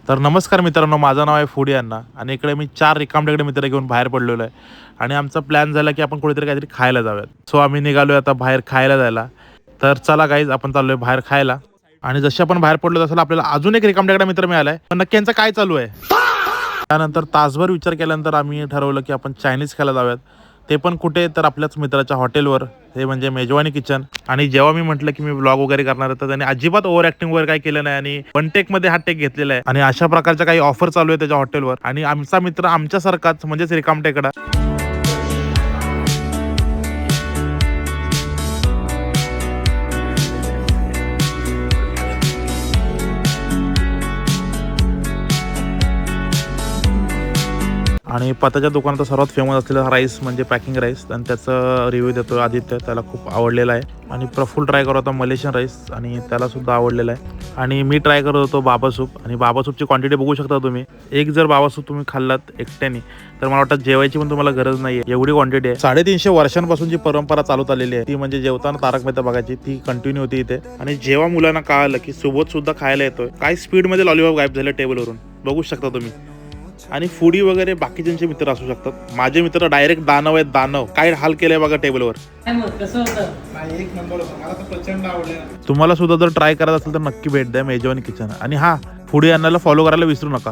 तर नमस्कार मित्रांनो, माझं नाव आहे फूडी अण्णा आणि इकडे मी 4 रिकामटेकडे मित्र घेऊन बाहेर पडलेलो आहे आणि आमचा प्लॅन झाला की आपण कुठेतरी काहीतरी खायला जाऊयात. सो आम्ही निघालोय आता बाहेर खायला जायला. तर चला गाईज, आपण चाललोय बाहेर खायला. आणि जसे आपण बाहेर पडलो तसं आपल्याला अजून एक रिकामटेकडा मित्र मिळालाय. पण नक्की यांचं काय चालू आहे. त्यानंतर तासभर विचार केल्यानंतर आम्ही ठरवलं की आपण चायनीज खायला जाऊयात. ते पण कुठे, तर आपल्याच मित्राच्या हॉटेलवर, हे म्हणजे मेजवानी किचन. आणि जेव्हा मी म्हटलं की मी व्लॉग वगैरे करणार आहे, तर त्याने अजिबात ओव्हर ऍक्टिंग वगैरे काही केलं नाही आणि वन टेक मध्ये हा टेक घेतलेला आहे. आणि अशा प्रकारच्या काही ऑफर चालू आहे त्याच्या हॉटेलवर. आणि आमचा मित्र आमच्यासारखाच म्हणजेच रिकामटेकडा. आणि पताच्या दुकानात सर्वात फेमस असलेला राईस म्हणजे पॅकिंग राईस, आणि त्याचा रिव्ह्यू देतो आदित्य. त्याला खूप आवडलेला आहे. आणि प्रफुल ट्राय करत होता मलेशियन राईस आणि त्याला सुद्धा आवडलेला आहे. आणि मी ट्राय करत होतो बाबा सूप. आणि बाबा सूपची क्वांटिटी बघू शकता तुम्ही. एक जर बाबा सूप तुम्ही खाल्लात एकट्याने, तर मला वाटतं जेवायची पण तुम्हाला गरज नाही आहे, एवढी क्वांटिटी आहे. 350 वर्षांपासून जी परंपरा चालत आलेली आहे ती म्हणजे जेवताना तारक मेहता बघायची, ती कंटिन्यू होती इथे. आणि जेव्हा मुलांना कळालं की सोबत सुद्धा खायला येतोय, काय स्पीडमध्ये लॉलीपॉप गायब झाले टेबलवरून बघू शकता तुम्ही. आणि फूडी वगैरे बाकीच्यांचे मित्र असू शकतात. माझे मित्र डायरेक्ट दानव आहेत, दानव. काय हाल केलंय बघा टेबलवर. कसं होतं? एक नंबर होता, मला तर प्रचंड आवडलं. तुम्हाला सुद्धा जर ट्राय करायचं असेल तर नक्की भेट द्या मेजवानी किचन. आणि हा, फूडी अण्णाला फॉलो करायला विसरू नका.